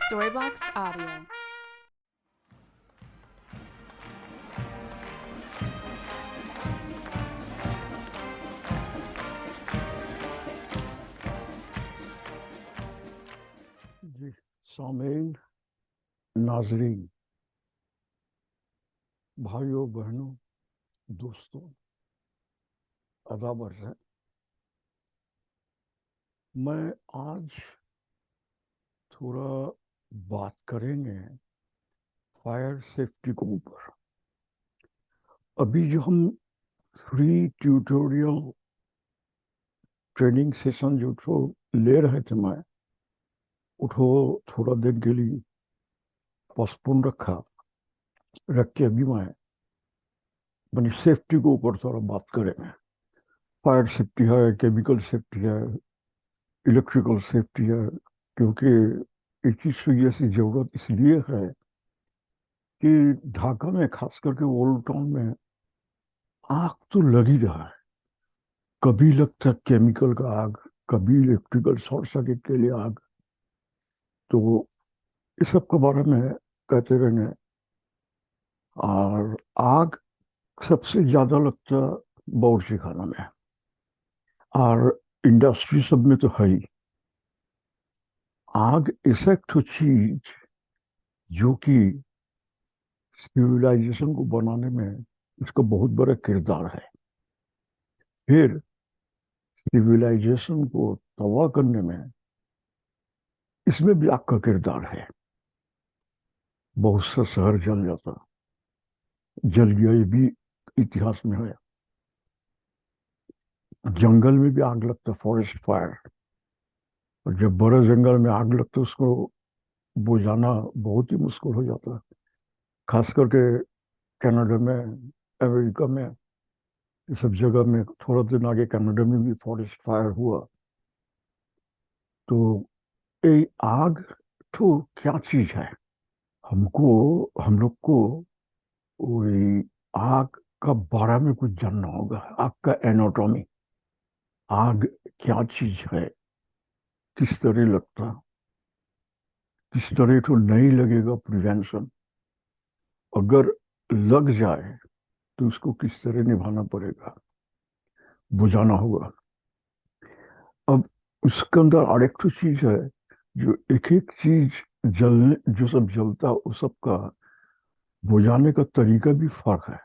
Storybox Audio. जी सामीन, नाजरीन, भाइयों बहनों, दोस्तों, अदाबर है। मैं आज थोड़ा बात करेंगे फायर सेफ्टी के ऊपर। अभी जो हम फ्री ट्यूटोरियल ट्रेनिंग सेशन जो तो ले रहे थे, मैं उठो थोड़ा दिन के लिए पोस्टपोन रख के अभी मैं अपनी सेफ्टी के ऊपर थोड़ा बात करेंगे। फायर सेफ्टी है, केमिकल सेफ्टी है, इलेक्ट्रिकल सेफ्टी है। क्योंकि इस चीज की ऐसी जरूरत इसलिए है कि ढाका में, खास करके ओल्ड टाउन में, आग तो लग ही रहा है। कभी लगता है केमिकल का आग, कभी इलेक्ट्रिकल शॉर्ट सर्किट के लिए आग। तो इस सब के बारे में कहते रहेंगे। और आग सबसे ज्यादा लगता बावर्ची खाना में, और इंडस्ट्री सब में तो है ही। आग ऐसा एक ठो चीज जो कि सिविलाइजेशन को बनाने में इसका बहुत बड़ा किरदार है। फिर सिविलाइजेशन को तबाह करने में इसमें भी आग का किरदार है। बहुत सा शहर जल जाता, जल गया, ये भी इतिहास में है। जंगल में भी आग लगता, फॉरेस्ट फायर। और जब बड़े जंगल में आग लगता, उसको बुझाना बहुत ही मुश्किल हो जाता है। खास करके कनाडा में, अमेरिका में, ये सब जगह में। थोड़ा दिन आगे कनाडा में भी फॉरेस्ट फायर हुआ। तो ये आग तो क्या चीज है? हमको, हम लोग को वही आग का बारे में कुछ जानना होगा। आग का एनाटॉमी, आग क्या चीज है, किस तरह लगता, किस तरह तो नहीं लगेगा, प्रिवेंशन। अगर लग जाए तो उसको किस तरह निभाना पड़ेगा, बुझाना होगा। अब उसके अंदर और एक तो चीज है, जो एक एक चीज जलने, जो सब जलता है उस सब का बुझाने का तरीका भी फर्क है।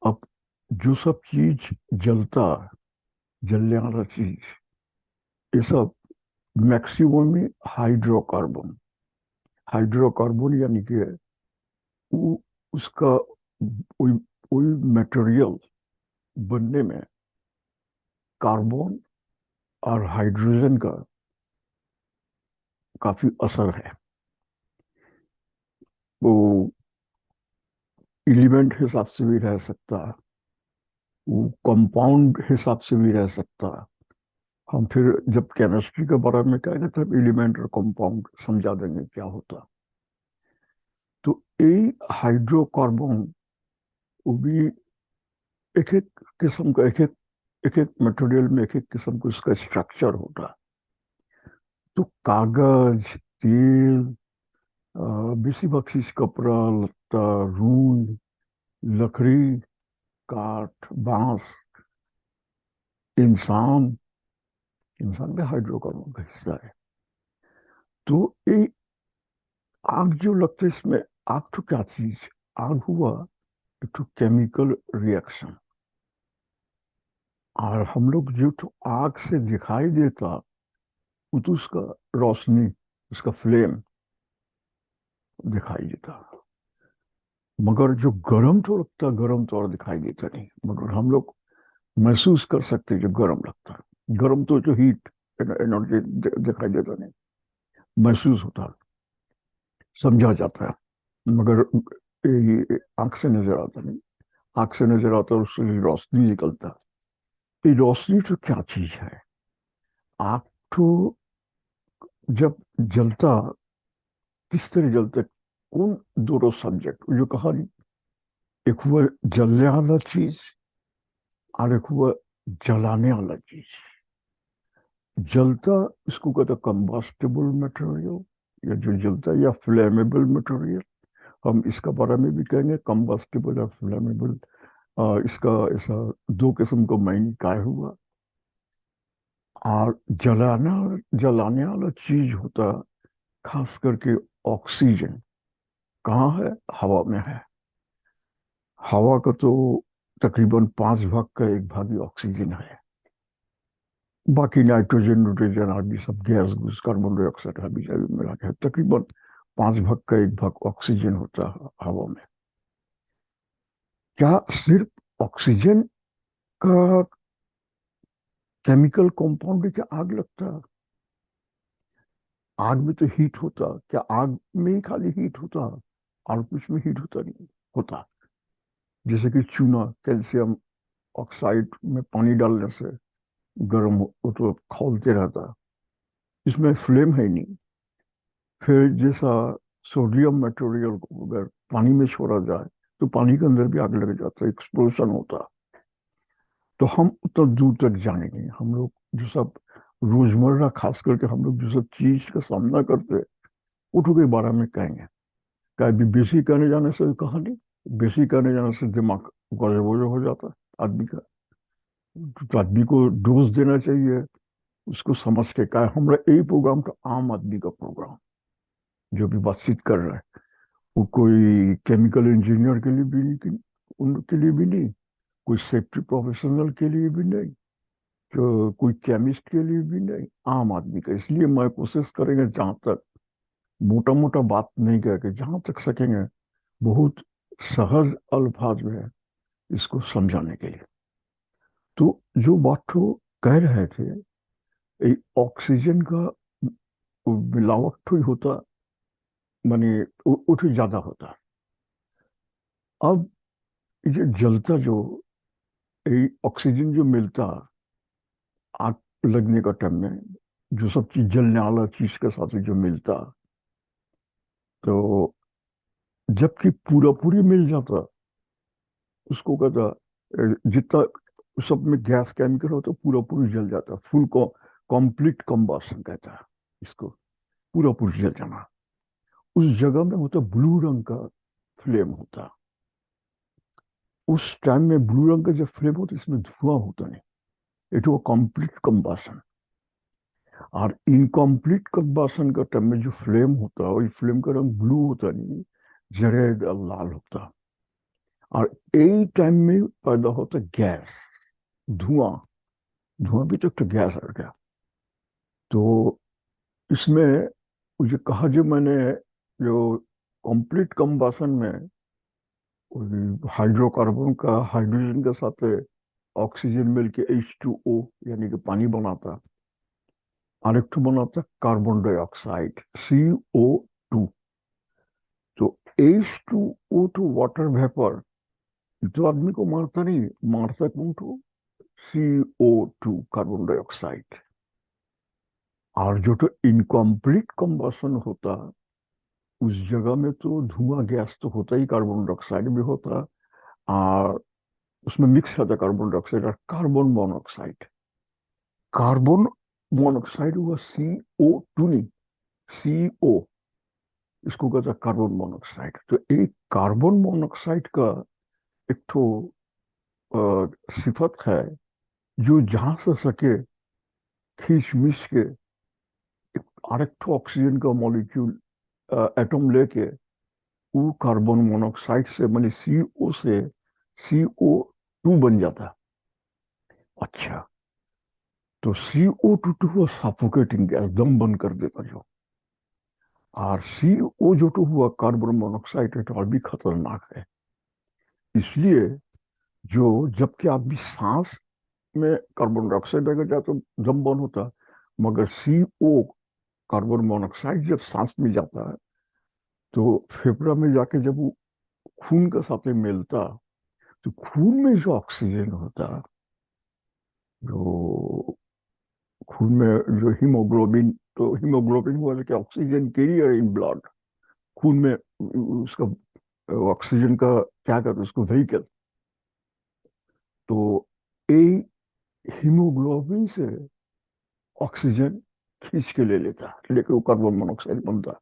अब जो सब चीज जलता, जलने वाला चीज, ये सब मैक्सिमम में हाइड्रोकार्बन, हाइड्रोकार्बन यानी कि वो, उसका वही वही मटेरियल बनने में कार्बन और हाइड्रोजन का काफी असर है। वो एलिमेंट हिसाब से भी रह सकता है, वो कंपाउंड हिसाब से भी रह सकता है। हम फिर जब केमिस्ट्री के बारे में कहेंगे तब एलिमेंट और कंपाउंड समझा देंगे क्या होता। तो ये हाइड्रोकार्बन, वो भी एक एक किस्म का, एक एक मटेरियल में एक एक किस्म का उसका स्ट्रक्चर होता है। तो कागज, तेल, बेसी बख्शीश कपड़ा लत्ता, रूई, लकड़ी, काठ, बांस, इंसान, इंसान भी हाइड्रोकार्बन का हिस्सा है। तो ये आग जो लगता है, इसमें आग तो क्या चीज, आग हुआ एक तो केमिकल रिएक्शन। और हम लोग जो तो आग से दिखाई देता, वो तो उसका रोशनी, उसका फ्लेम दिखाई देता। मगर जो गरम तो लगता, गरम तो और दिखाई देता नहीं, मगर हम लोग महसूस कर सकते जो गरम लगता है। गरम तो जो हीट एनर्जी दिखाई देता नहीं, महसूस होता, समझा जाता है। मगर ये आंख से नजर आता नहीं। आंख से नजर आता है, उससे रोशनी निकलता। ये रोशनी तो क्या चीज है? आग तो जब जलता, किस तरह जलता, कौन दोनों सब्जेक्ट जो कहा, एक हुआ जलने वाला चीज और एक हुआ जलाने वाला चीज। जलता, इसको कहते हैं कंबस्टिबल मटेरियल, या जो जलता है, या फ्लेमेबल मटेरियल। हम इसका बारे में भी कहेंगे, कंबस्टिबल और फ्लेमेबल। इसका ऐसा दो किस्म का मायने काय हुआ। और जलाने वाला चीज होता खास करके ऑक्सीजन। कहाँ है? हवा में है। हवा का तो तकरीबन 5 भाग का 1 भाग ही ऑक्सीजन है। बाकी नाइट्रोजन, नाइट्रोजन आदि सब गैस घुस, कार्बन डाइऑक्साइड हबी जाबी मिला के तकरीबन 5 भाग का 1 भाग ऑक्सीजन होता है हवा में। क्या सिर्फ ऑक्सीजन का केमिकल कंपाउंड है? क्या आग लगता है? आग में तो हीट होता। क्या आग में ही खाली हीट होता? और कुछ में हीट होता नहीं होता। जैसे कि चूना, कैल्शियम ऑक्साइड में पानी डालने से गर्म वो तो खौलते रहता, इसमें फ्लेम है ही नहीं। फिर जैसा सोडियम मटेरियल को अगर पानी में छोड़ा जाए तो पानी के अंदर भी आग लग जाता, एक्सप्लोजन होता। तो हम उतना दूर तक जाएंगे। हम लोग जो सब रोजमर्रा, खास करके हम लोग जो सब चीज का सामना करते हैं, उठो के बारे में कहेंगे। क्या भी बेसी करने जाने से कहानी, बेसी करने जाने से दिमाग गड़बड़ हो जाता है आदमी का। तो आदमी को डोज देना चाहिए, उसको समझ के। क्या हमारा यही प्रोग्राम तो आम आदमी का प्रोग्राम, जो भी बातचीत कर रहा है वो कोई केमिकल इंजीनियर के लिए भी नहीं, उनके लिए भी नहीं, कोई सेफ्टी प्रोफेशनल के लिए भी नहीं, जो कोई केमिस्ट के लिए भी नहीं, आम आदमी का। इसलिए मैं कोशिश करेंगे जहां तक, मोटा मोटा बात नहीं करके, जहां तक सकेंगे बहुत सहज अल्फाज में इसको समझाने के लिए। तो जो बात तो कह रहे थे, ये ऑक्सीजन का मिलावट तो ही होता, माने वो तो ज्यादा होता। अब ये जलता जो, ये ऑक्सीजन जो मिलता आग लगने का टाइम में, जो सब चीज जलने वाला चीज के साथ जो मिलता, तो जबकि पूरा पूरी मिल जाता, उसको कहता जितना सब में गैस केमिकल हो तो पूरा पूरी जल जाता, फुल को कंप्लीट कंबशन कहता है इसको, पूरा पूरी जल जाना। उस जगह में होता ब्लू रंग का फ्लेम होता। उस टाइम में ब्लू रंग का जब फ्लेम होता, इसमें धुआं होता नहीं, इट वो कंप्लीट कंबशन। और इनकम्प्लीट कंबशन का टाइम में जो फ्लेम होता है, वही फ्लेम का रंग ब्लू होता नहीं, जरेद और लाल होता। और यही टाइम में पैदा होता गैस, धुआं। धुआं भी तो एक गैस है क्या? तो इसमें मुझे कहा जो मैंने, जो कंप्लीट कंबशन में हाइड्रोकार्बन का हाइड्रोजन के साथ ऑक्सीजन मिलके H2O यानी कि पानी बनाता, और एक तो बनाता कार्बन डाइऑक्साइड CO2। तो H2O2 वाटर वेपर जो आदमी को मारता नहीं, मारता कौन? तो CO2 कार्बन डाइऑक्साइड। और जो तो इनकम्प्लीट कंबशन होता, उस जगह में तो धुआं गैस तो होता ही, कार्बन डाइऑक्साइड भी होता, और उसमें मिक्स होता कार्बन डाइऑक्साइड और कार्बन मोनोऑक्साइड। कार्बन मोनोऑक्साइड हुआ CO2 नहीं, CO, इसको कहता है कार्बन मोनोऑक्साइड। तो एक कार्बन मोनोऑक्साइड का एक तो सिफत है, जो जहां से सके खींच मिच के और एक तो ऑक्सीजन का मॉलिक्यूल एटम लेके वो कार्बन मोनोऑक्साइड से, माने CO से CO2 बन जाता। अच्छा, तो CO2 तो हुआ सफोकेटिंग गैस, दम बंद कर देता जो। और CO जो तो हुआ कार्बन मोनोऑक्साइड है, तो और भी खतरनाक है। इसलिए जो, जबकि आदमी सांस में कार्बन डाइऑक्साइड अगर जाए तो दम बंद होता, मगर CO कार्बन मोनोऑक्साइड जब सांस में जाता है तो फेफड़ा में जाके जब वो खून के साथ में मिलता, तो खून में जो ऑक्सीजन होता, जो खून में जो हीमोग्लोबिन, तो हीमोग्लोबिन हुआ कि ऑक्सीजन कैरियर इन ब्लड, खून में उसका ऑक्सीजन का क्या कहते हैं उसको, व्हीकल। तो ये हीमोग्लोबिन से ऑक्सीजन खींच के ले लेता है, लेकिन वो कार्बन मोनोऑक्साइड बनता है।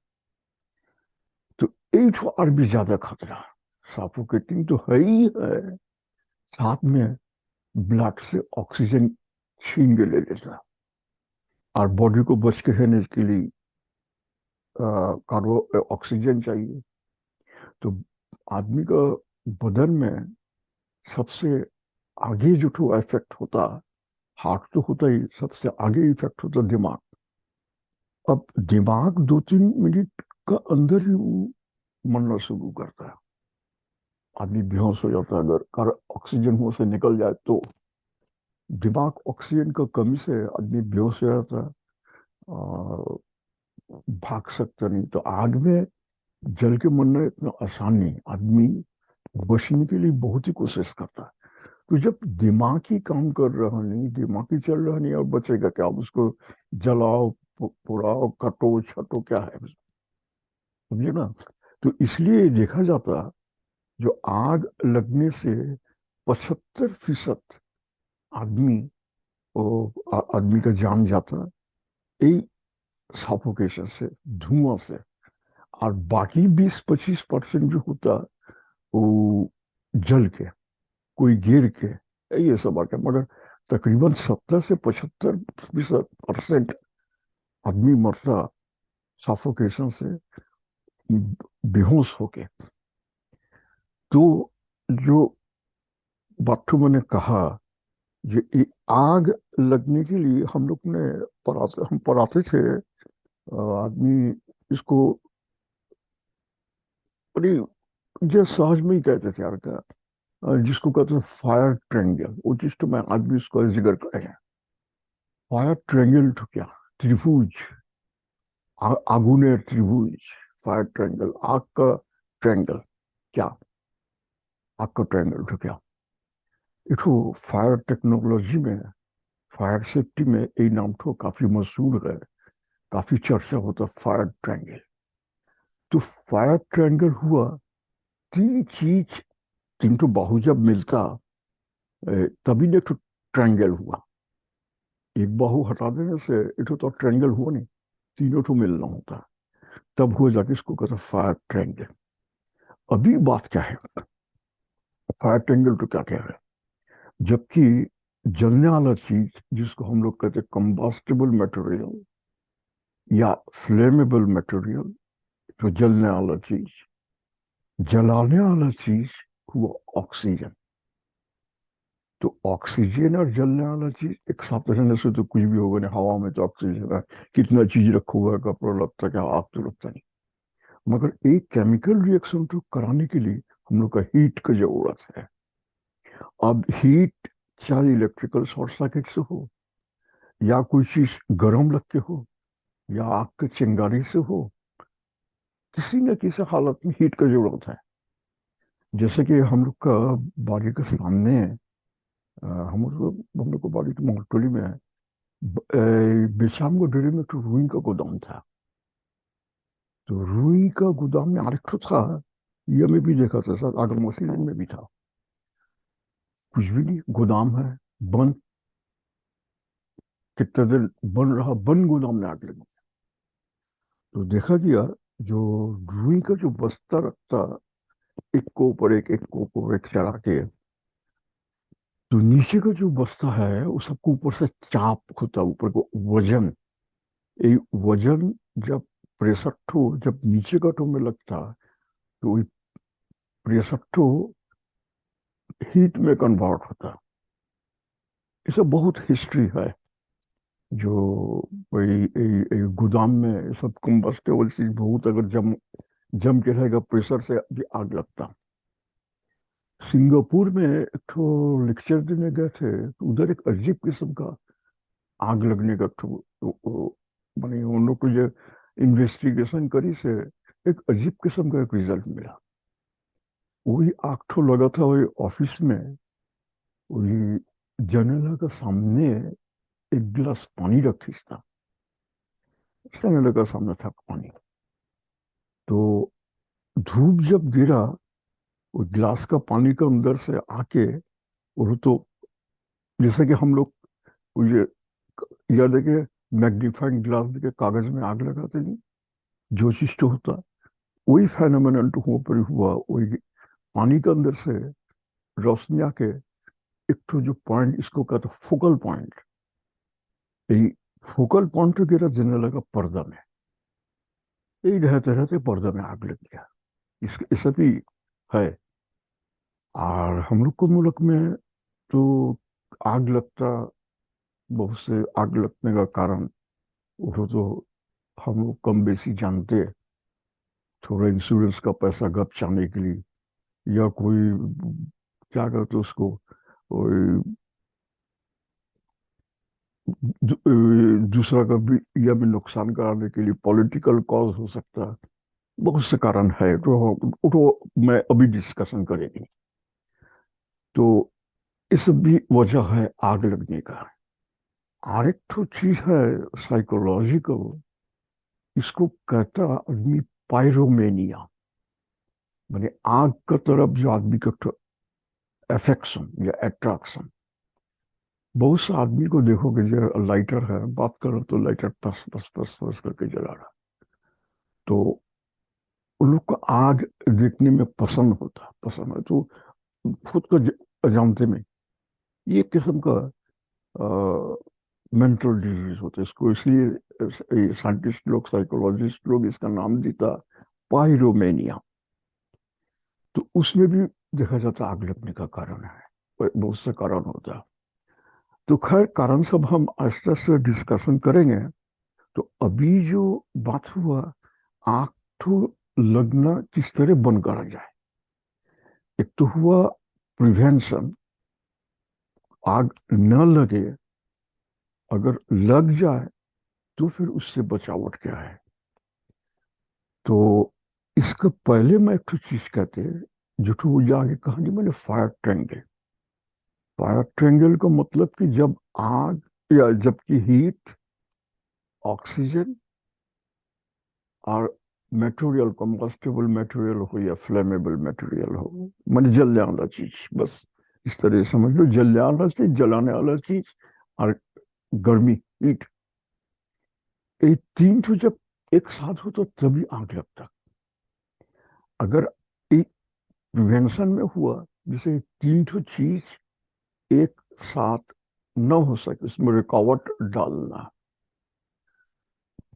तो एक तो और भी ज्यादा खतरा, सफोकेटिंग तो है ही है, साथ में ब्लड से ऑक्सीजन छीन के ले लेता है। और बॉडी को बच के रहने के लिए कार्बो ऑक्सीजन चाहिए। तो आदमी का बदन में सबसे आगे जो तो इफेक्ट होता, हार्ट तो होता ही, सबसे आगे इफेक्ट होता दिमाग। अब दिमाग 2-3 मिनट का अंदर ही वो मरना शुरू करता है, आदमी बेहोश हो जाता है अगर कार ऑक्सीजन मुंह से निकल जाए तो। दिमाग ऑक्सीजन का कमी से आदमी बेहोश हो जाता है, और भाग सकता नहीं। तो आग में जल के मरना इतना आसान नहीं, आदमी बचने के लिए बहुत ही कोशिश करता है। तो जब दिमाग ही काम कर रहा नहीं, दिमाग ही चल रहा नहीं, और बचेगा क्या? अब उसको जलाओ, पुड़ाओ, कटो छटो, क्या है? समझे ना? तो इसलिए देखा जाता, जो आग लगने से 75% आदमी, आदमी का जान जाता यही सफोकेशन से, धुआं से। और बाकी 20-25% जो होता वो जल के, कोई गिर के, ये सब आके। मगर तकरीबन 70 से 75% आदमी मरता सफोकेशन से, बेहोश होके। तो जो बात तो मैंने कहा, ये आग लगने के लिए हम लोग ने पढ़ाते थे, आदमी इसको बड़ी जो सहज में ही कहते थे यार का, जिसको कहते हैं फायर ट्रायंगल। वो चीज तो मैं आज भी उसका जिक्र करे हैं। फायर ट्रायंगल तो क्या? त्रिभुज, आगुनेर त्रिभुज, फायर ट्रायंगल, आग का ट्रायंगल। क्या आग का ट्रायंगल तो क्या? इठो फायर टेक्नोलॉजी में, फायर सेफ्टी में ये नाम तो काफी मशहूर है, काफी चर्चा होता, फायर ट्रायंगल। तो फायर ट्रायंगल हुआ, तीन चीज, तीन तो बाहु जब मिलता तभी ने तो ट्रायंगल हुआ। एक बाहु हटा देने से इठो तो ट्रायंगल हुआ नहीं, तीनों तो मिलना होता, तब हो जाके इसको कहता फायर ट्रायंगल। अभी बात क्या है, फायर ट्रायंगल तो क्या कह रहे हैं? जबकि जलने वाला चीज जिसको हम लोग कहते हैं कंबस्टिबल मटेरियल या फ्लेमेबल मटेरियल, तो जलने वाला चीज, जलाने वाला चीज हुआ ऑक्सीजन। तो ऑक्सीजन और जलने वाला चीज एक साथ रहने से तो कुछ भी होगा नहीं। हवा में तो ऑक्सीजन है, कितना चीज रखा हुआ है, कपड़ा लगता, क्या आग तो लगता नहीं। मगर एक केमिकल रिएक्शन तो कराने के लिए हम लोग का हीट की जरूरत है। अब हीट चाहे इलेक्ट्रिकल शॉर्ट सर्किट से हो, या कोई चीज गर्म लग के हो, या आग के चिंगारी से हो, किसी न किसी हालत में हीट की जरूरत है। जैसे कि हम लोग का बाड़ी के सामने है, हम लोग को बाड़ी तो मोहटोली में है, बिशाम को डेरे में तो रुई का गोदाम था। तो रुई का गोदाम में आरेख तो था, ये में भी देखा था, सर आगर मशीन में भी था। कुछ भी नहीं, गोदाम है बंद, कितना देर बन रहा, बंद गोदाम में आग लगी। तो देखा गया, जो रुई का जो बस्ता रखता, एक को ऊपर एक को ऊपर एक चढ़ा के, तो नीचे का जो बस्ता है वो सबको ऊपर से चाप होता, ऊपर को वजन। ये वजन जब प्रेशर ठो जब नीचे का ठो में लगता, तो वही प्रेशर ठो हीट में कन्वर्ट होता। इससे बहुत हिस्ट्री है। जो वही गोदाम में सब कंबस्टेबल चीज बहुत अगर जम जम के रहेगा, प्रेशर से भी आग लगता। सिंगापुर में एक तो लेक्चर देने गए थे, तो उधर एक अजीब किस्म का आग लगने का माने उन लोग को जो इन्वेस्टिगेशन करी से एक अजीब किस्म का एक रिजल्ट मिला। वही आग तो लगा था वही ऑफिस में, वही जनेला का सामने एक गिलास पानी रखी था, जनेला का सामने था पानी। तो धूप जब गिरा, वो गिलास का पानी का अंदर से आके, वो तो जैसे कि हम लोग ये याद है कि मैग्नीफाइंग ग्लास के कागज में आग लगाते नहीं, जो चीज तो होता, वही फेनोमेनन तो वहां पर हुआ। वही पानी के अंदर से रोशनी आके एक तो जो पॉइंट, इसको कहते फोकल पॉइंट, यही फोकल पॉइंट तो गिरा देने लगा पर्दा में। यही रहते रहते पर्दा में आग लग गया। इससे भी है। और हम लोग को मुल्क में तो आग लगता, बहुत से आग लगने का कारण वो तो हम लोग कम बेसी जानते हैं। थोड़ा इंश्योरेंस का पैसा बचाने के लिए, या कोई क्या कहते उसको, कोई दूसरा का भी या भी नुकसान कराने के लिए पॉलिटिकल कॉज हो सकता है। बहुत से कारण है, तो मैं अभी डिस्कशन करेंगे। तो इस भी वजह है आग लगने का। और एक तो चीज है साइकोलॉजिकल, इसको कहता आदमी पायरोमेनिया, माने आग का तरफ जो आदमी का अफेक्शन या अट्रैक्शन। बहुत से आदमी को देखोगे जो लाइटर है, बात करो तो लाइटर पस पस पस पस करके जला रहा, तो उन लोग को आग देखने में पसंद है। तो खुद को जानते में ये किस्म का मेंटल डिजीज होता है। इसको इसलिए साइंटिस्ट लोग, साइकोलॉजिस्ट लोग इसका नाम देता पायरोमेनिया। तो उसमें भी देखा जाता आग लगने का कारण है, और बहुत से कारण होता है। तो खैर कारण सब हम आस्ते आस्ते डिस्कशन करेंगे। तो अभी जो बात हुआ, आग तो लगना किस तरह बंद करा जाए। एक तो हुआ प्रिवेंशन, आग न लगे, अगर लग जाए तो फिर उससे बचावट क्या है। तो इसका पहले मैं एक तो चीज कहते हैं, जो तो वो आगे कहानी मैंने फायर ट्रायंगल। फायर ट्रायंगल का मतलब कि जब आग या जबकि हीट, ऑक्सीजन और मटेरियल, कंबस्टिबल मटेरियल हो या फ्लेमेबल मटेरियल हो, माने जलने वाला चीज, बस इस तरह से समझ लो, जलने वाला चीज, जलाने वाला चीज, और गर्मी, हीट, ये तीन तो जब एक साथ हो तो तभी आग लगता। अगर प्रिवेंशन में हुआ, जैसे तीन तो चीज एक साथ न हो सके, इसमें रुकावट डालना,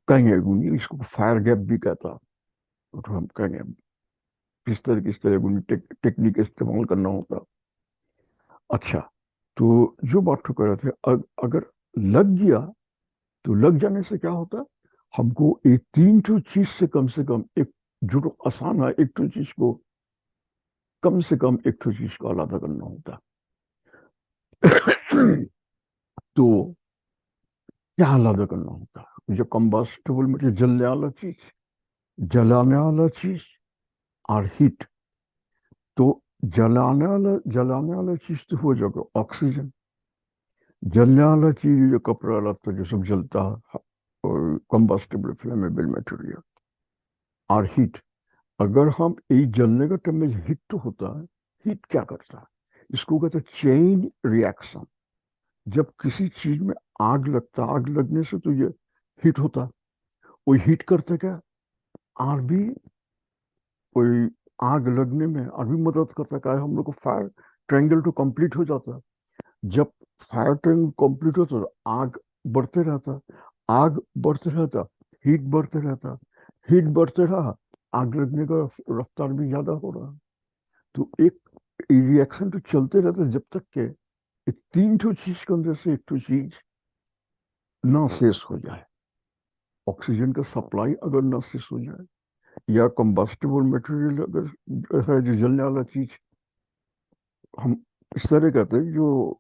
कहेंगे गुनी, इसको फायर गैप भी कहता। तो हम कहेंगे किस तरह गुनी टेक्निक इस्तेमाल करना होता। अच्छा, तो जो बात तो कर रहे थे, अगर लग गया, तो लग जाने से क्या होता, हमको ये तीन तो चीज से कम एक, जो तो आसान है, एक तो चीज को कम से कम एक तो चीज को अलग करना होता। तो क्या अलग करना होता, जो कंबस्टिबल मतलब जलने वाला चीज, जलाने वाला चीज और हीट। तो जलाने वाला चीज तो हो जाएगा ऑक्सीजन। जलने वाला चीज जो कपड़ा लत्ता जो सब जलता है, और कंबस्टिबल फ्लेमेबल मटेरियल। और हीट, अगर हम ये जलने का टाइम में हीट तो होता है, हीट क्या करता है, इसको कहते हैं चेन रिएक्शन। जब किसी चीज में आग लगता, आग लगने से तो ये हीट होता, वो हीट करते क्या, आग भी, कोई आग लगने में और भी मदद करता है। क्या है, हम लोग को फायर ट्रायंगल तो कंप्लीट हो जाता। जब फायर ट्रायंगल कंप्लीट होता तो आग बढ़ते रहता, आग बढ़ते रहता, हीट बढ़ते रहता, हीट बढ़ते रहा, आग लगने का रफ्तार भी ज्यादा हो रहा। तो एक रिएक्शन तो चलते रहता जब तक के ये तीन तो चीज के अंदर से एक तो चीज ना शेष हो जाए। ऑक्सीजन का सप्लाई अगर ना शेष हो जाए, या कंबस्टिबल मटेरियल अगर है जो जलने वाला चीज, हम इस तरह कहते हैं, जो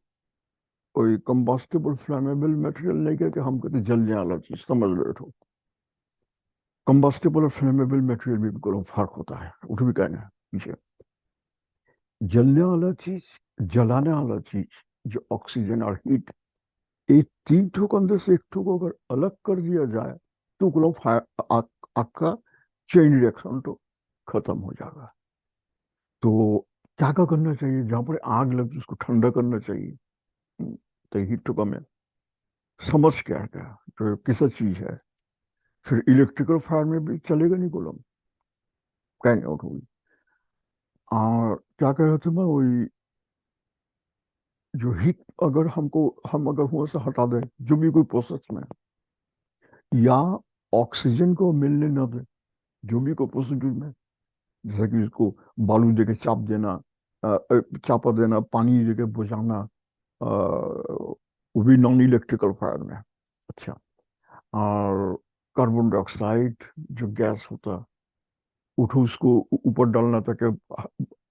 कोई कंबस्टिबल फ्लेमेबल मटेरियल नहीं कहते, हम कहते जलने वाला चीज, समझ रहे हो। कंबस्टिबल और फ्लेमेबल मटेरियल में भी कोई फर्क होता है, उठ भी कहना है पीछे। जलने वाला चीज, जलाने वाला चीज, जो ऑक्सीजन और हीट, ये तीन ठो के अंदर से एक ठो को अगर अलग कर दिया जाए, तो ग्लो फायर आग, आग का चेन रिएक्शन तो खत्म हो जाएगा। तो क्या क्या करना चाहिए, जहां पर आग लगी उसको ठंडा करना चाहिए। तो हीट तो कम है, समझ क्या है क्या तो कैसा चीज है। फिर इलेक्ट्रिकल फायर में भी चलेगा नहीं गोलम, कैन आउट होगी। और क्या कह रहे थे मैं, वही जो हीट अगर हमको, हम अगर वहां से हटा दें जो भी कोई प्रोसेस में, या ऑक्सीजन को मिलने न दे जो भी कोई प्रोसीड्यूर में, जैसे कि उसको बालू देके चाप देना, चापा देना, पानी देके बुझाना, वो भी नॉन इलेक्ट्रिकल फायर में। अच्छा। और कार्बन डाइऑक्साइड जो गैस होता है, उठो उसको ऊपर डालना ताकि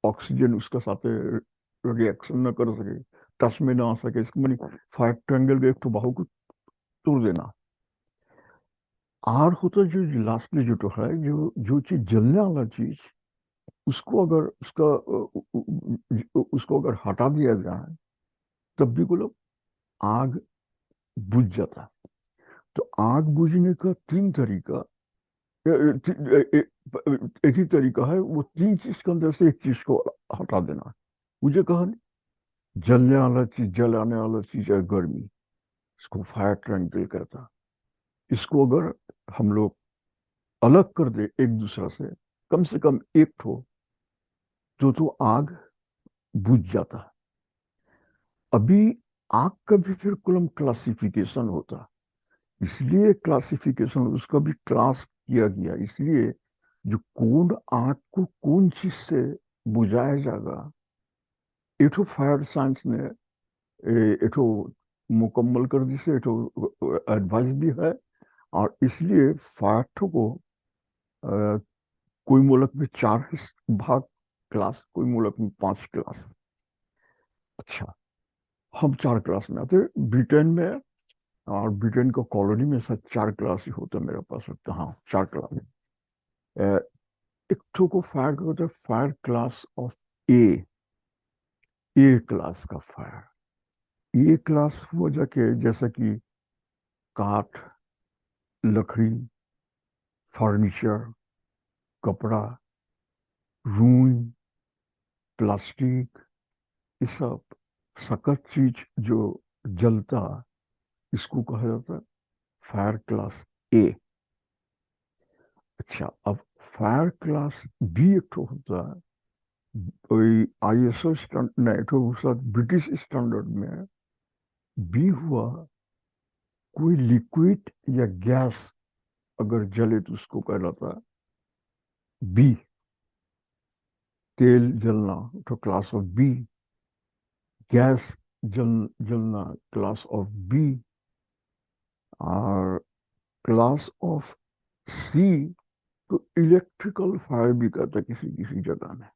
ऑक्सीजन उसके साथ रिएक्शन न कर सके, टच में ना आ सके, इसको मैंने फायर ट्रायंगल के एक तो बाहु को तोड़ देना। आर होता जो लास्ट में जो तो है, जो जो चीज जलने वाला चीज, उसको अगर उसका उसको अगर हटा दिया जाए तब भी को लोग आग बुझ जाता। तो आग बुझने का तीन तरीका, एक ही तरीका है, वो तीन चीज के अंदर से एक चीज को हटा देना। मुझे कहा नहीं, जलने वाला चीज, जलाने वाला चीज है गर्मी, इसको फायर ट्रायंगल कहता। इसको अगर हम लोग अलग कर दे एक दूसरे से कम एक ठो, तो आग बुझ जाता। अभी आग का भी फिर कुलम क्लासिफिकेशन होता, इसलिए क्लासिफिकेशन उसका भी क्लास किया गया, इसलिए जो कौन आग को कौन चीज से बुझाया जाएगा, एठो फायर साइंस ने एठो मुकम्मल कर दी से, एठो एडवाइस भी है। और इसलिए फायर को अ, कोई मुल्क में चार भाग क्लास, कोई मुल्क में पांच क्लास। अच्छा, हम चार क्लास में आते ब्रिटेन में, और ब्रिटेन को कॉलोनी में शायद चार क्लास ही होता है मेरे पास लगता, हाँ चार क्लास। एक ठो को फायर होता है fire class of A, A class का फायर। ए क्लास वो जाके जैसा कि काठ, लकड़ी, फर्नीचर, कपड़ा, रूई, प्लास्टिक, ये सब सख्त चीज जो जलता, इसको कहा जाता है फायर क्लास ए। अच्छा, अब फायर क्लास बी एक ठो होता है, वही आईएसओ स्टैंडर्ड नहीं तो उसका ब्रिटिश स्टैंडर्ड में बी हुआ, कोई लिक्विड या गैस अगर जले तो उसको कहलाता है बी, तेल जलना तो क्लास ऑफ बी, गैस जलना क्लास ऑफ बी, और क्लास ऑफ सी तो इलेक्ट्रिकल फायर भी कहता है किसी किसी जगह में।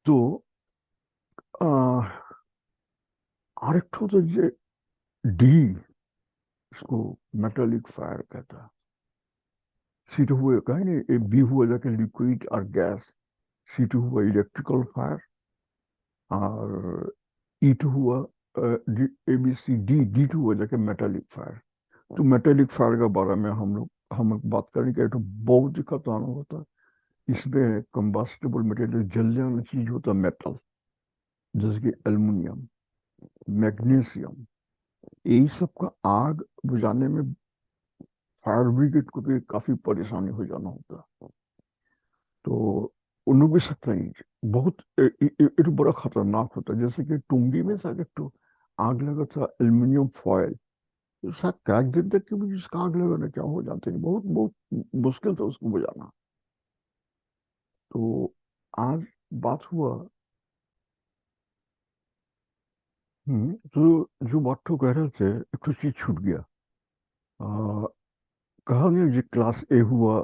तो आ, और एक ठो तो ये डी, इसको मेटालिक फायर कहता है। सी तो हुए कहीं नहीं, बी हुआ जाके लिक्विड और गैस, सी टू हुआ इलेक्ट्रिकल फायर, और ई टू हुआ A B C D, D to हुआ जाके मेटालिक फायर। तो मेटालिक फायर के बारे में हम लोग बात करेंगे तो बहुत ही खतरनाक होता है। इसमें कंबस्टिबल मटेरियल, जलने वाली चीज होता है मेटल, जैसे कि एल्युमिनियम, मैग्नीशियम, यही सब का आग बुझाने में फायर ब्रिगेड को भी काफी परेशानी हो जाना होता है। तो उन्होंने भी सकता ही बहुत ये तो बड़ा खतरनाक होता है। जैसे कि टुंगी में शायद एक तो आग लगा था एल्युमिनियम फॉयल, तो शायद कैक दिन तक कि मुझे उसका आग लगाना क्या हो जाते हैं, बहुत बहुत मुश्किल था उसको बुझाना। तो आज बात हुआ, तो जो बात तो कह रहे थे एक तो चीज छूट गया। आ, कहा गया ये क्लास ए हुआ,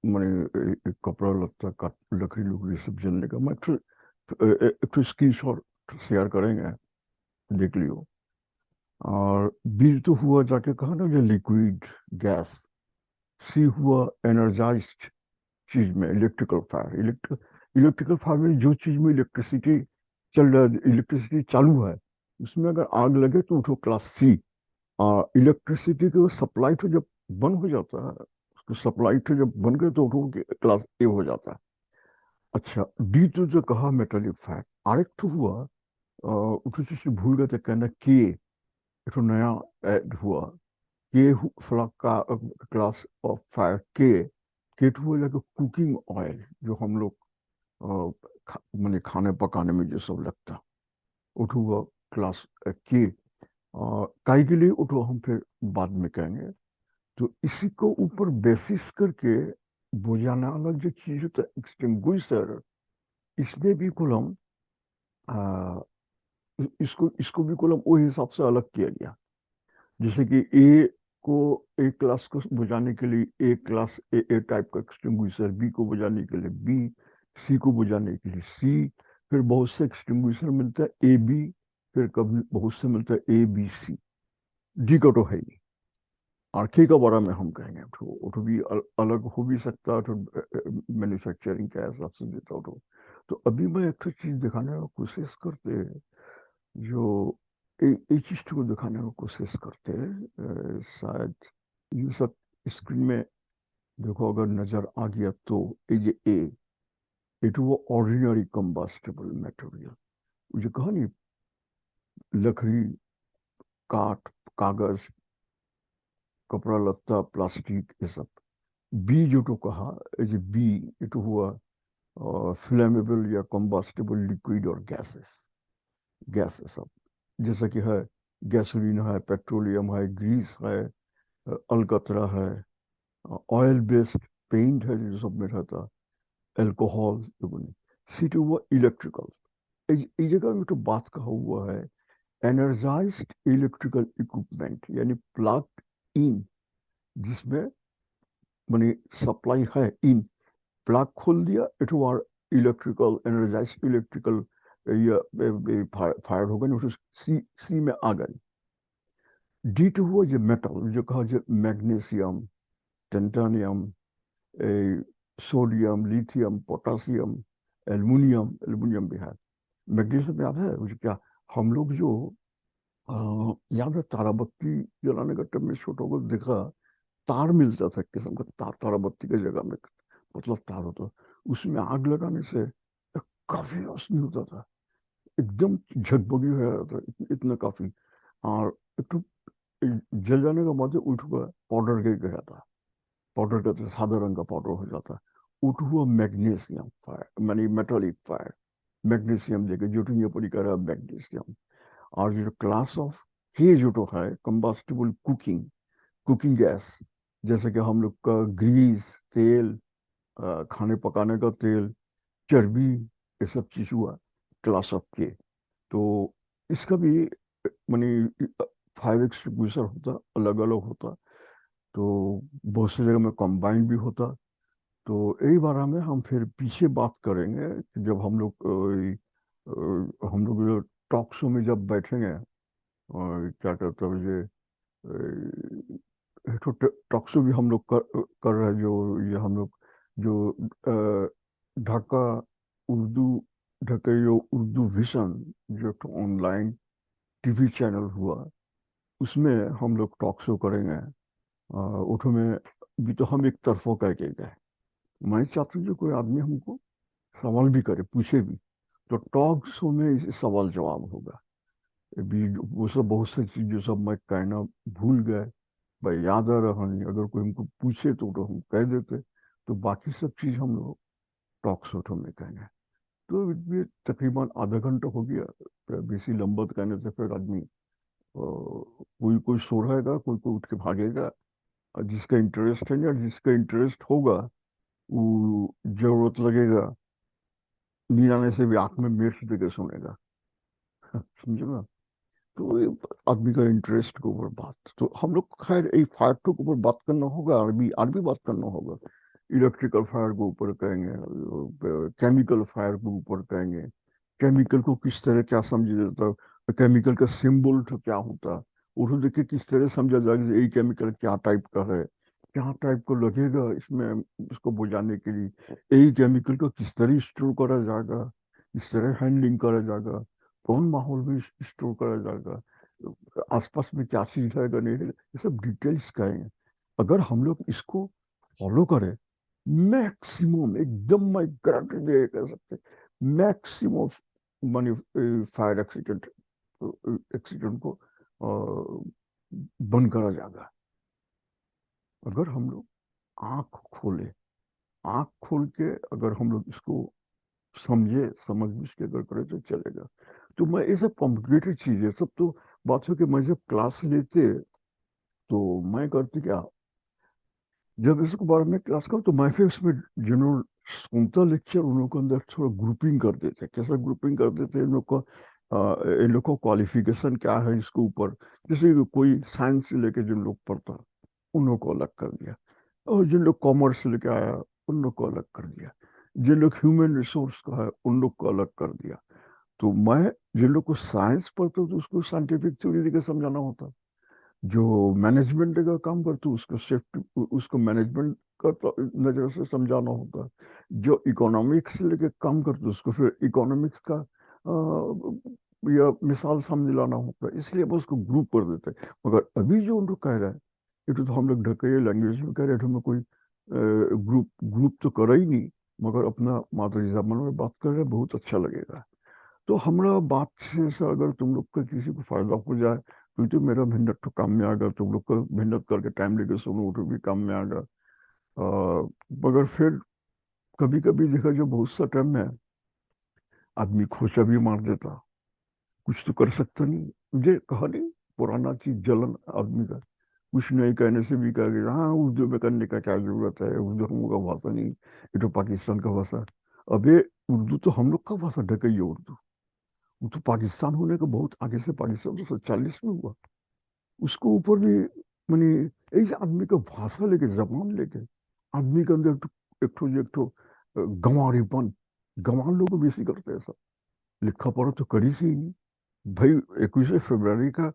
मैंने कपड़ा लत्ता का लकड़ी लुकड़ी सब जलने का, मैं एक तो स्क्रीन शॉट शेयर करेंगे, देख लियो। और बी तो हुआ जाके कहा ना ये लिक्विड गैस, सी हुआ एनर्जाइज्ड चीज में इलेक्ट्रिकल फायर, इलेक्ट्रिकल फायर में जो चीज में इलेक्ट्रिसिटी चल रहा है, इलेक्ट्रिसिटी चालू है, उसमें अगर आग लगे तो उठो क्लास सी। और इलेक्ट्रिसिटी को सप्लाई तो जब बंद हो जाता है, उसको सप्लाई तो जब बंद गए तो उठो क्लास ए हो जाता है। अच्छा, डी तो जो कहा मेटालिक फायर, आरेक तो हुआ, उठो चीज भूल गए थे कहना के, एक नया ऐड हुआ के फ्लॉक का क्लास ऑफ फायर के टू हुआ लगे कुकिंग ऑयल जो हम लोग माने खाने पकाने में जो सब लगता उठो हुआ क्लास के काई के लिए उठो हम फिर बाद में कहेंगे। तो इसी को ऊपर बेसिस करके बुझाने वाला जो चीज होता है एक्सटिंग्विशर, इसमें भी कॉलम इसको इसको भी कॉलम वो हिसाब से अलग किया गया। जैसे कि ए को ए क्लास को बुझाने के लिए ए क्लास ए टाइप का एक्सटिंग्विशर, बी को बुझाने के लिए बी, सी को बुझाने के लिए सी, फिर बहुत से एक्सटिंग्विशर मिलता है ए बी, फिर कभी बहुत से मिलता है ए बी सी, डी का तो है ही। आरके का बारे में हम कहेंगे तो भी अलग हो भी सकता है, तो मैन्युफैक्चरिंग का हिसाब से देता हो तो अभी मैं एक चीज दिखाने की कोशिश करते हैं जो एक चीज को दिखाने की कोशिश करते हैं। शायद ये सब स्क्रीन में देखो, अगर नजर आ गया तो ये इट वो ऑर्डिनरी कंबस्टिबल मटेरियल, जो कहा नहीं, लकड़ी, काठ, कागज, कपड़ा लत्ता, प्लास्टिक, ये सब। बी जो तो कहा, ये बी इट हुआ फ्लेमेबल या कंबस्टिबल लिक्विड और गैसेस, गैस सब जैसा कि है गैसोलीन है, पेट्रोलियम है, ग्रीस है, अलकतरा है, ऑयल बेस्ड पेंट है जो सब में रहता, अल्कोहल, सी टू हुआ इलेक्ट्रिकल। इस जगह में तो बात कहा हुआ है एनर्जाइज्ड इलेक्ट्रिकल इक्विपमेंट, यानी प्लग इन, जिसमें माने सप्लाई है इन, प्लग खोल दिया it war electrical energised electrical, ये फायर होगा नहीं, सी सी में आ गई। डी टू हुआ जो मेटल, जो कहा जो magnesium, titanium, sodium, lithium, potassium, aluminium, aluminium भी है। मैग्नीशियम याद है मुझे क्या, हम लोग जो याद है ताराबत्ती जलाने का टाइम में छोटा को देखा, तार मिलता था किस्म का तार, ताराबत्ती की जगह में मतलब तार होता, उसमें आग लगाने से काफी रोशनी होता था, एकदम झगबगी हो रहा था, इतना काफी। और एक तो जल जाने का बाद उठ हुआ पाउडर के गया था, पाउडर का तो सादा रंग का पाउडर हो जाता, उठ हुआ मैग्नीशियम फायर, मानी मेटालिक फायर, मैग्नीशियम देखे जो ये पड़ी कर रहा है मैग्नीशियम। और जो क्लास ऑफ के जो तो है कंबस्टिबल कुकिंग, कुकिंग गैस, जैसे कि हम लोग का ग्रीस, तेल, खाने पकाने का तेल, चर्बी, ये सब चीज हुआ क्लास ऑफ के। तो इसका भी मानी फायर एक्सटिंग्विशर होता, अलग अलग होता, तो बहुत सी जगह में कंबाइन भी होता। तो यही बारे में हम फिर पीछे बात करेंगे कि जब हम लोग टॉक शो में जब बैठेंगे, और क्या कहते हैं ये तो टॉक शो भी हम लोग कर रहे हैं, जो ये हम लोग जो ढाका उर्दू, ढाका यो उर्दू विजन जो तो ऑनलाइन टीवी चैनल हुआ, उसमें हम लोग टॉक शो करेंगे। उठो में भी तो हम एक तरफों करके गए, मैं चाहता हूँ जो कोई आदमी हमको सवाल भी करे, पूछे भी, तो टॉक शो में इस सवाल जवाब होगा। अभी वो सब बहुत सी चीजें सब मैं कहना भूल गए, भाई याद आ रहा नहीं, अगर कोई हमको पूछे तो हम कह देते। तो बाकी सब चीज हम लोग टॉक शो में कहेंगे। तो ये तकरीबन आधा घंटा हो गया, तो बेसी लंबा कहने से फिर आदमी कोई कोई सो रहेगा, कोई कोई उठ के भागेगा, और जिसका इंटरेस्ट है या जिसका इंटरेस्ट होगा वो जरूरत लगेगा नींद आने से भी आंख में मिर्च देकर सोनेगा। समझे ना। तो ये आदमी का इंटरेस्ट के ऊपर बात, तो हम लोग खैर एक फायर के ऊपर बात करना होगा, अरबी बात करना होगा, इलेक्ट्रिकल फायर के ऊपर कहेंगे, केमिकल फायर के ऊपर कहेंगे, केमिकल को किस तरह क्या समझा जाता है, केमिकल का सिंबल तो क्या होता है, उसको देख के किस तरह समझा जाएगा कि ये केमिकल क्या टाइप का है, क्या टाइप को लगेगा इसमें, इसको बुझाने के लिए यही केमिकल को किस तरह स्टोर करा जाएगा, किस तरह हैंडलिंग करा जाएगा, कौन माहौल में स्टोर करा जाएगा, आसपास में क्या चीज रहेगा नहीं रहेगा, ये सब डिटेल्स का है। अगर हम लोग इसको फॉलो करें, मैक्सिमम एकदम मैं गारंटी दे कह सकते, मैक्सिमम मानी फायर एक्सीडेंट, एक्सीडेंट को बंद करा जाएगा। अगर हम लोग आंख खोले, आंख खोल के अगर हम लोग इसको समझे, समझ बूझ के अगर करे तो चलेगा। तो मैं ये सब कॉम्प्लिकेटेड चीज है सब तो बात हो कि मैं जब क्लास लेते तो मैं करती क्या, जब इसके बारे में क्लास करो तो मैं फिर इसमें जनरल सुनता लेक्चर उन लोगों के अंदर थोड़ा ग्रुपिंग कर देते। कैसा ग्रुपिंग कर देते इन लोग का, इन लोग को क्वालिफिकेशन क्या है इसके ऊपर। जैसे कि कोई साइंस से लेके जिन लोग पढ़ता उन लोग को अलग कर दिया, और जिन लोग कॉमर्स से लेके आया उन लोग को अलग कर दिया, जिन लोग ह्यूमन रिसोर्स का है उन लोग को अलग कर दिया। तो मैं जिन लोग को साइंस पढ़ता हूँ तो उसको साइंटिफिक थ्योरी देकर समझाना होता, जो मैनेजमेंट का काम करते उसको सेफ्टी, उसको मैनेजमेंट का नजर से समझाना होगा। जो इकोनॉमिक्स से लेके काम करते उसको फिर इकोनॉमिक्स का या मिसाल सामने लाना होता है। इसलिए बस उसको ग्रुप कर देते हैं। मगर अभी जो उन लोग कह रहा है, ये तो हम लोग ढके लैंग्वेज में कह रहे हैं, हमें कोई ग्रुप ग्रुप तो करा ही नहीं, मगर अपना मादरी जबान में बात कर रहे हैं, बहुत अच्छा लगेगा। तो हमरा बात से अगर तुम लोग का किसी को फायदा हो जाए, क्योंकि मेरा मेहनत तो काम में आएगा, तुम लोग का मेहनत करके टाइम लेके सुनो तो भी काम में आएगा। मगर फिर कभी कभी देखा जो बहुत सा टाइम में आदमी खोचा भी मार देता, कुछ तो कर सकता नहीं। मुझे कहा नहीं, पुराना चीज जलन आदमी का, कुछ नहीं कहने से भी कह गया हाँ उर्दू में करने का क्या जरूरत है, उर्दू हम लोग का भाषा नहीं, ये तो पाकिस्तान का भाषा। अबे उर्दू तो हम लोग का भाषा, ढका ही है उर्दू। वो तो पाकिस्तान होने का बहुत आगे से, पाकिस्तान तो 47 में हुआ। उसको ऊपर भी मानी ऐसे आदमी का भाषा लेके, जबान लेके आदमी के अंदर एक ठो गंवारीपन, गंवार लोग बेसी करते हैं सब। लिखा पढ़ा तो करी सी ही नहीं भाई। 21 फरवरी का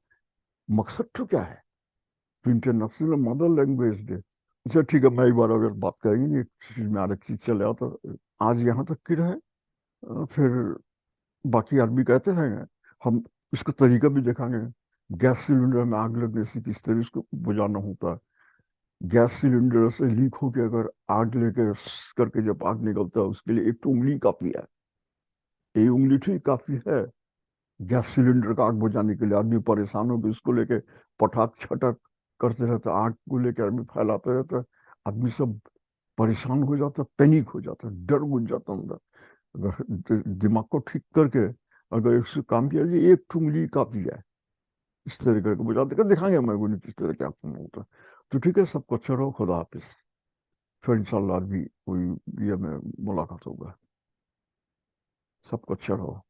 मकसद तो क्या है, तो इंटरनेशनल मदर लैंग्वेज डे। अच्छा ठीक है, मैं एक बार अगर बात करेंगे एक चीज में आगे चीज चले आता, आज यहाँ तक की रहे। फिर बाकी आदमी कहते हैं, हम इसका तरीका भी दिखाएंगे। गैस सिलेंडर में आग लगने से किस तरह इसको बुझाना होता है। गैस सिलेंडर से लीक होकर अगर आग लेकर करके जब आग निकलता है, उसके लिए एक तो उंगली काफी है, एक उंगली ठीक काफी है। गैस सिलेंडर का आग बुझाने के लिए आदमी परेशान होकर उसको लेके पटाख छटक करते रहता, आग को लेकर आदमी फैलाते रहता है। आदमी सब परेशान हो जाता, पैनिक हो जाता, डर घुस जाता अंदर। अगर दिमाग को ठीक करके अगर इससे काम किया जाए, एक उंगली काफी है। इस तरह करके बुझा देकर दिखाएंगे मैं को किस तरह क्या करना होता है। तो ठीक है, सबको अच्छा रहो, खुदा हाफिज। फिर इंशाल्लाह भी कोई ये में मुलाकात होगा। सबको अच्छा रहो।